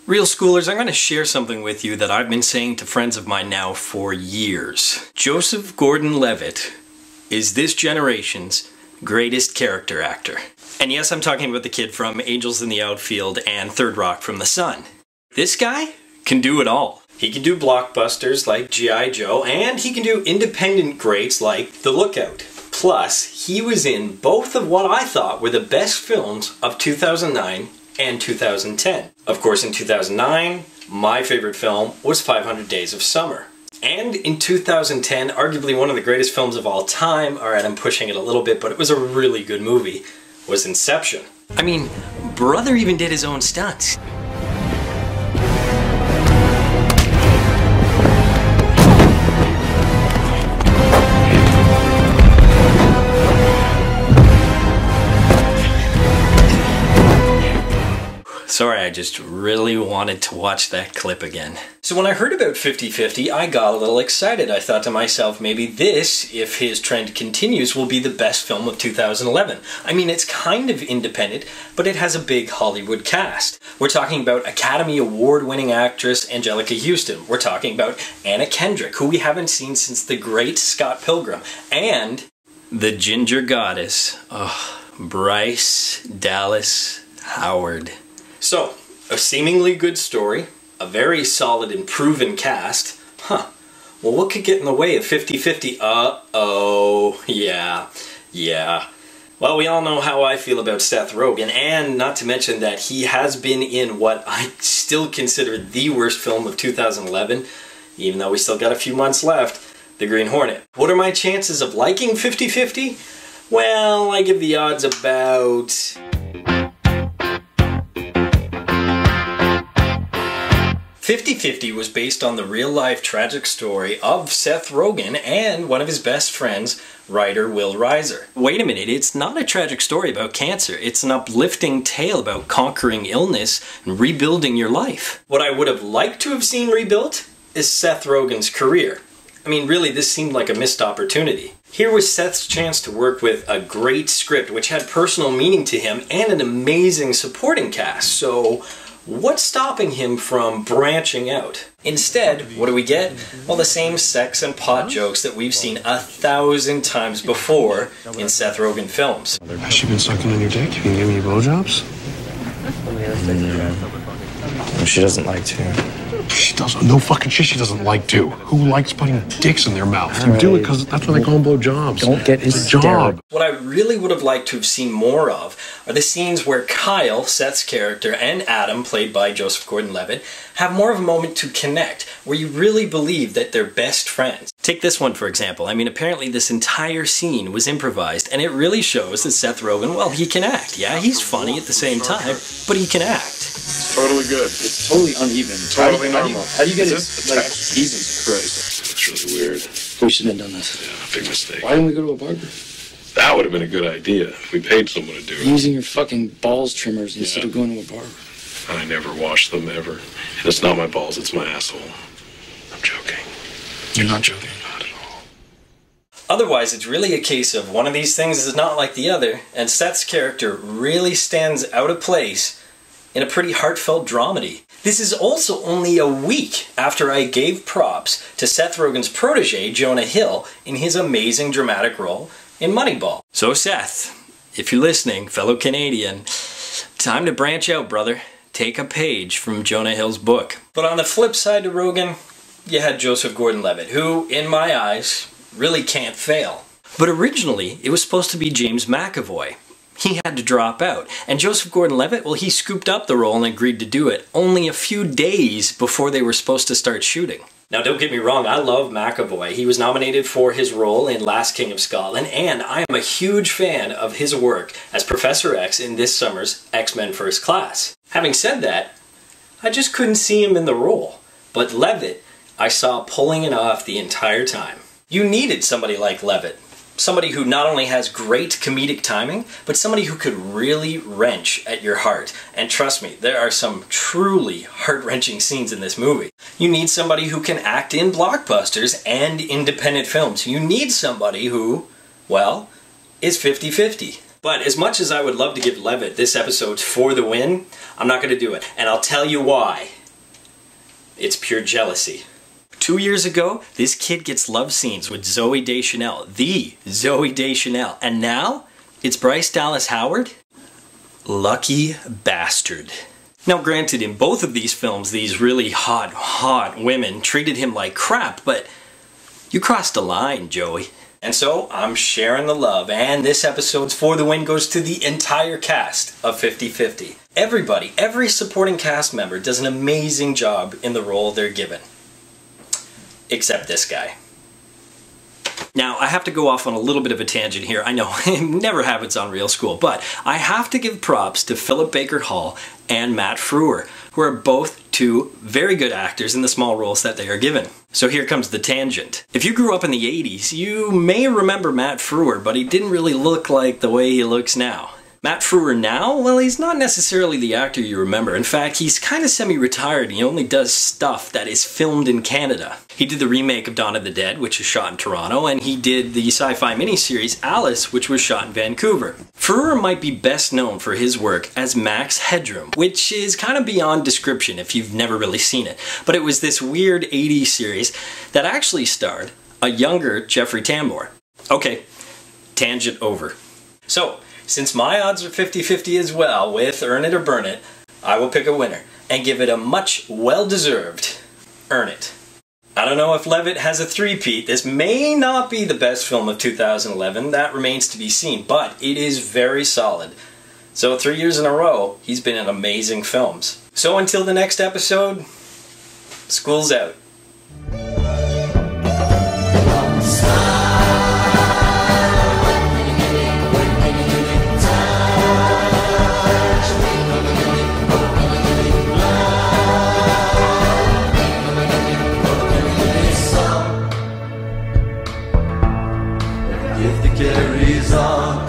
Real schoolers, I'm going to share something with you that I've been saying to friends of mine now for years. Joseph Gordon-Levitt is this generation's greatest character actor. And yes, I'm talking about the kid from Angels in the Outfield and Third Rock from the Sun. This guy can do it all. He can do blockbusters like G.I. Joe, and he can do independent greats like The Lookout. Plus, he was in both of what I thought were the best films of 2009 and 2010. Of course, in 2009, my favorite film was 500 Days of Summer. And in 2010, arguably one of the greatest films of all time, alright, I'm pushing it a little bit, but it was a really good movie, was Inception. I mean, brother even did his own stunts. Sorry, I just really wanted to watch that clip again. So when I heard about 50/50, I got a little excited. I thought to myself, maybe this, if his trend continues, will be the best film of 2011. I mean, it's kind of independent, but it has a big Hollywood cast. We're talking about Academy Award-winning actress Angelica Houston. We're talking about Anna Kendrick, who we haven't seen since The Great Scott Pilgrim. And the Ginger Goddess, Bryce Dallas Howard. So, a seemingly good story, a very solid and proven cast. Well, what could get in the way of 50/50? Yeah. Well, we all know how I feel about Seth Rogen, and not to mention that he has been in what I still consider the worst film of 2011, even though we still got a few months left, The Green Hornet. What are my chances of liking 50/50? Well, I give the odds about 50/50 was based on the real-life tragic story of Seth Rogen and one of his best friends, writer Will Reiser. Wait a minute, it's not a tragic story about cancer. It's an uplifting tale about conquering illness and rebuilding your life. What I would have liked to have seen rebuilt is Seth Rogen's career. I mean, really, this seemed like a missed opportunity. Here was Seth's chance to work with a great script which had personal meaning to him and an amazing supporting cast, so what's stopping him from branching out? Instead, what do we get? Well, the same sex and pot jokes that we've seen 1,000 times before in Seth Rogen films. Has she been sucking on your dick? You can give me blowjobs? Well, she doesn't like to. She doesn't. No fucking shit she doesn't like to. Who likes putting dicks in their mouth? You do it because that's what they call them, blowjobs. Don't get his job. What I really would have liked to have seen more of are the scenes where Kyle, Seth's character, and Adam, played by Joseph Gordon-Levitt, have more of a moment to connect, where you really believe that they're best friends. Take this one, for example. I mean, apparently this entire scene was improvised, and it really shows that Seth Rogen, well, he can act. Yeah, he's funny at the same time, but he can act. It's totally good. It's totally uneven. Totally normal. How do you get it, like, Jesus Christ? It's really weird. We shouldn't have done this. Yeah, big mistake. Why didn't we go to a barber? That would have been a good idea if we paid someone to do it. Using your fucking balls trimmers instead of going to a barber. I never wash them, ever. And it's not my balls, it's my asshole. I'm joking. You're not joking. Not at all. Otherwise, it's really a case of one of these things is not like the other, and Seth's character really stands out of place in a pretty heartfelt dramedy. This is also only a week after I gave props to Seth Rogen's protege, Jonah Hill, in his amazing dramatic role in Moneyball. So Seth, if you're listening, fellow Canadian, time to branch out, brother. Take a page from Jonah Hill's book. But on the flip side to Rogen, you had Joseph Gordon-Levitt, who, in my eyes, really can't fail. But originally, it was supposed to be James McAvoy. He had to drop out. And Joseph Gordon-Levitt, well, he scooped up the role and agreed to do it only a few days before they were supposed to start shooting. Now, don't get me wrong, I love McAvoy. He was nominated for his role in Last King of Scotland, and I am a huge fan of his work as Professor X in this summer's X-Men First Class. Having said that, I just couldn't see him in the role. But Levitt, I saw pulling it off the entire time. You needed somebody like Levitt. Somebody who not only has great comedic timing, but somebody who could really wrench at your heart. And trust me, there are some truly heart-wrenching scenes in this movie. You need somebody who can act in blockbusters and independent films. You need somebody who, well, is 50/50. But as much as I would love to give Levitt this episode for the win, I'm not going to do it. And I'll tell you why. it's pure jealousy. 2 years ago, this kid gets love scenes with Zooey Deschanel, the Zooey Deschanel, and now it's Bryce Dallas Howard? Lucky bastard. Now granted, in both of these films, these really hot women treated him like crap, but you crossed a line, Joey. And so, I'm sharing the love, and this episode's For the Win goes to the entire cast of 50-50. Everybody, every supporting cast member does an amazing job in the role they're given. Except this guy. Now, I have to go off on a little bit of a tangent here. I know, it never happens on Real School, but I have to give props to Philip Baker Hall and Matt Frewer, who are both two very good actors in the small roles that they are given. So here comes the tangent. If you grew up in the 80s, you may remember Matt Frewer, but he didn't really look like the way he looks now. Matt Frewer now? Well, he's not necessarily the actor you remember. In fact, he's kind of semi-retired and he only does stuff that is filmed in Canada. He did the remake of Dawn of the Dead, which was shot in Toronto, and he did the sci-fi miniseries Alice, which was shot in Vancouver. Frewer might be best known for his work as Max Headroom, which is kind of beyond description if you've never really seen it. But it was this weird 80s series that actually starred a younger Jeffrey Tambor. Okay, tangent over. So, since my odds are 50-50 as well with Earn It or Burn It, I will pick a winner and give it a much well-deserved Earn It. I don't know if Levitt has a three-peat. This may not be the best film of 2011. That remains to be seen, but it is very solid. So 3 years in a row, he's been in amazing films. So until the next episode, school's out. Carries on.